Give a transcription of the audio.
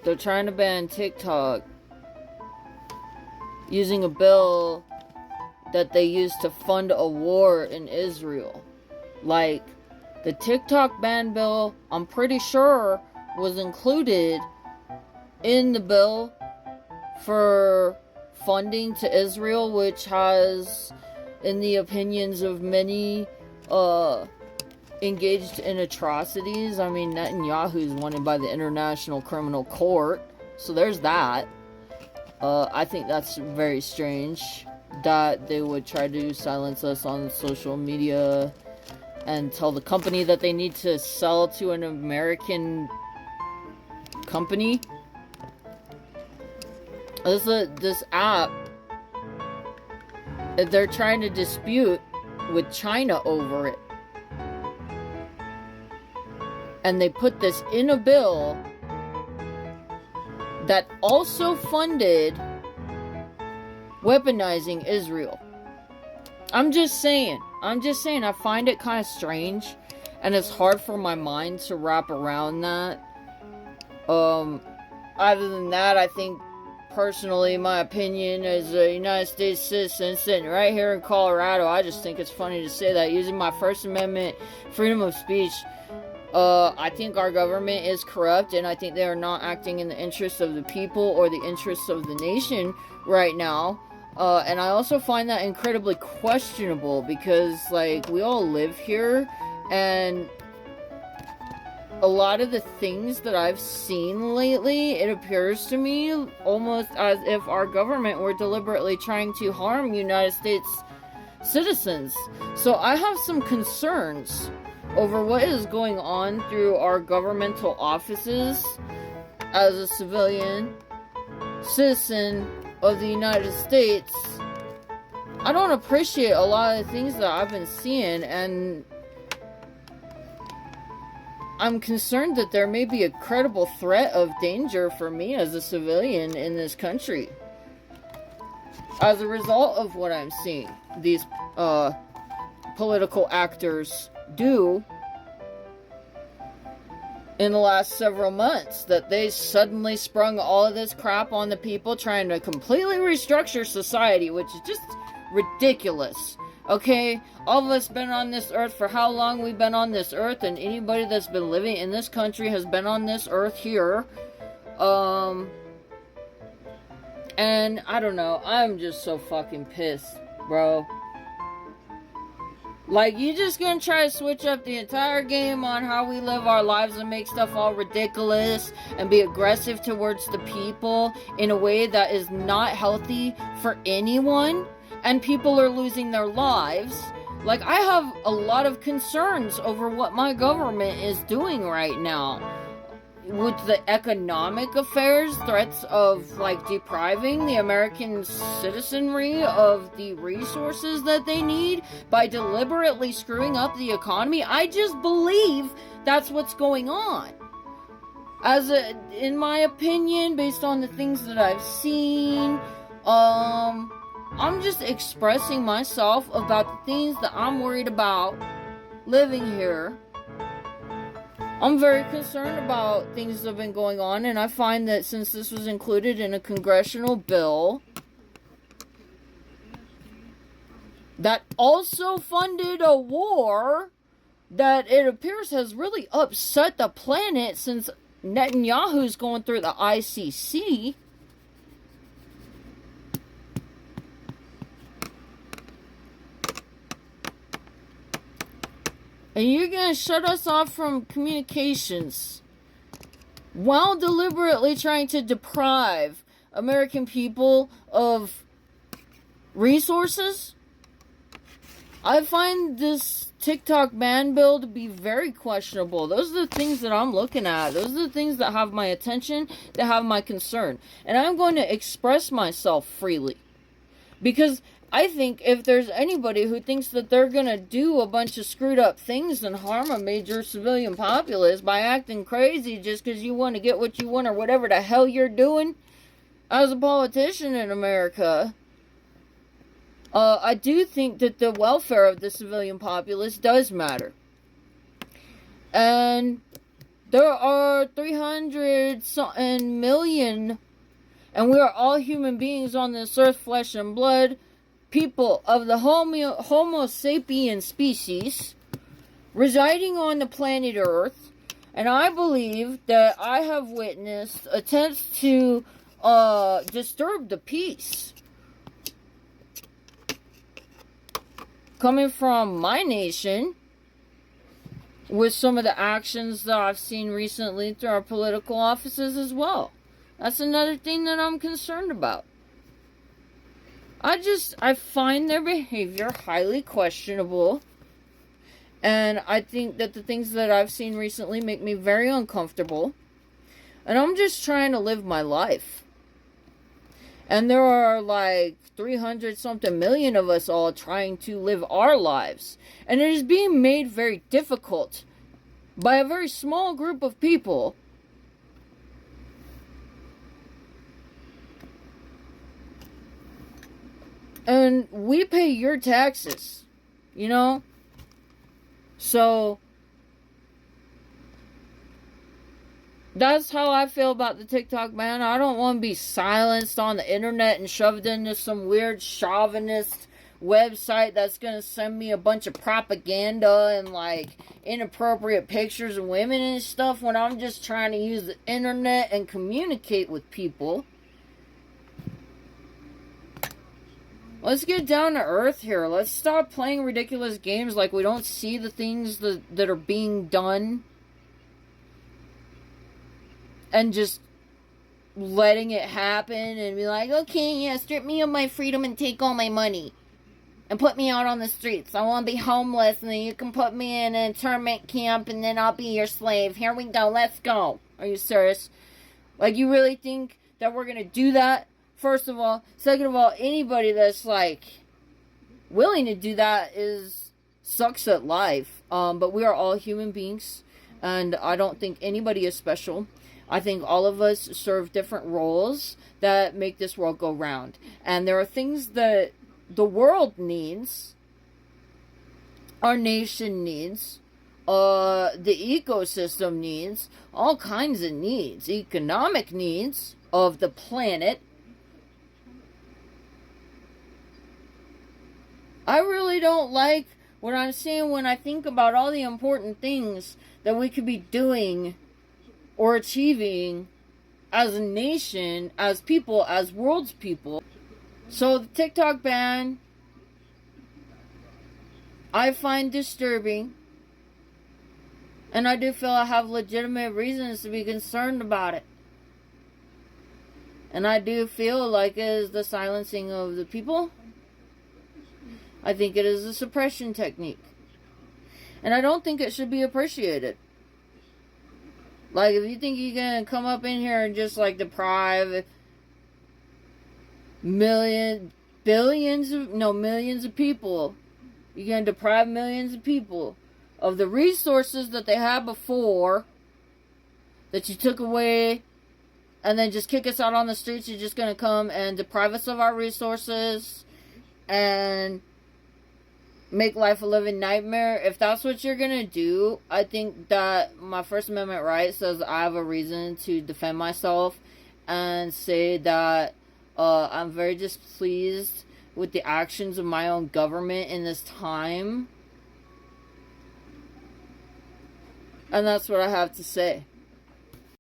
they're trying to ban TikTok using a bill that they used to fund a war in Israel. Like, the TikTok ban bill, I'm pretty sure, was included in the bill for funding to Israel, which has, in the opinions of many, engaged in atrocities. I mean, Netanyahu's wanted by the International Criminal Court, so there's that. I think that's very strange that they would try to silence us on social media and tell the company that they need to sell to an American company. This app, they're trying to dispute with China over it. And they put this in a bill that also funded weaponizing Israel. I'm just saying, I find it kind of strange, and it's hard for my mind to wrap around that. Other than that, I think, personally, my opinion as a United States citizen sitting right here in Colorado, I just think it's funny to say that using my First Amendment freedom of speech, I think our government is corrupt, and I think they are not acting in the interests of the people or the interests of the nation right now. And I also find that incredibly questionable because, like, we all live here, and a lot of the things that I've seen lately, it appears to me almost as if our government were deliberately trying to harm United States citizens. So I have some concerns over what is going on through our governmental offices as a civilian citizen of the United States. I don't appreciate a lot of the things that I've been seeing, and I'm concerned that there may be a credible threat of danger for me as a civilian in this country as a result of what I'm seeing these political actors do in the last several months, that they suddenly sprung all of this crap on the people, trying to completely restructure society, which is just ridiculous. Okay, all of us been on this earth for how long we've been on this earth, and anybody that's been living in this country has been on this earth here. And I don't know, I'm just so fucking pissed, bro. Like, you just gonna try to switch up the entire game on how we live our lives and make stuff all ridiculous and be aggressive towards the people in a way that is not healthy for anyone, and people are losing their lives. Like, I have a lot of concerns over what my government is doing right now with the economic affairs, threats of, like, depriving the American citizenry of the resources that they need by deliberately screwing up the economy. I just believe that's what's going on. In my opinion, based on the things that I've seen, I'm just expressing myself about the things that I'm worried about living here. I'm very concerned about things that have been going on, and I find that since this was included in a congressional bill that also funded a war that it appears has really upset the planet since Netanyahu's going through the ICC. And you're going to shut us off from communications while deliberately trying to deprive American people of resources? I find this TikTok ban bill to be very questionable. Those are the things that I'm looking at. Those are the things that have my attention, that have my concern. And I'm going to express myself freely. Because I think if there's anybody who thinks that they're going to do a bunch of screwed up things and harm a major civilian populace by acting crazy just because you want to get what you want or whatever the hell you're doing as a politician in America, I do think that the welfare of the civilian populace does matter. And There are 300 something million, and we are all human beings on this earth, flesh and blood, people of the Homo sapien species, residing on the planet Earth. And I believe that I have witnessed attempts to disturb the peace coming from my nation with some of the actions that I've seen recently through our political offices as well. That's another thing that I'm concerned about. I find their behavior highly questionable. And I think that the things that I've seen recently make me very uncomfortable. And I'm just trying to live my life. And there are like 300 something million of us all trying to live our lives. And it is being made very difficult by a very small group of people. And we pay your taxes, you know? So, that's how I feel about the TikTok ban. I don't want to be silenced on the internet and shoved into some weird chauvinist website that's going to send me a bunch of propaganda and like inappropriate pictures of women and stuff when I'm just trying to use the internet and communicate with people. Let's get down to earth here. Let's stop playing ridiculous games like we don't see the things that are being done. And just letting it happen and be like, okay, yeah, strip me of my freedom and take all my money. And put me out on the streets. I want to be homeless and then you can put me in an internment camp and then I'll be your slave. Here we go, let's go. Are you serious? Like, you really think that we're going to do that? First of all. Second of all, anybody that's like willing to do that sucks at life. But we are all human beings. And I don't think anybody is special. I think all of us serve different roles that make this world go round. And there are things that the world needs, our nation needs, the ecosystem needs, all kinds of needs, economic needs of the planet. I really don't like what I'm seeing when I think about all the important things that we could be doing or achieving as a nation, as people, as world's people. So the TikTok ban, I find disturbing. And I do feel I have legitimate reasons to be concerned about it. And I do feel like it is the silencing of the people. I think it is a suppression technique. And I don't think it should be appreciated. Like, if you think you can come up in here and just, like, deprive millions of people. You're going to deprive millions of people of the resources that they had before that you took away and then just kick us out on the streets. You're just going to come and deprive us of our resources and make life a living nightmare. If that's what you're gonna do, I think that my First Amendment right says I have a reason to defend myself and say that I'm very displeased with the actions of my own government in this time. And that's what I have to say.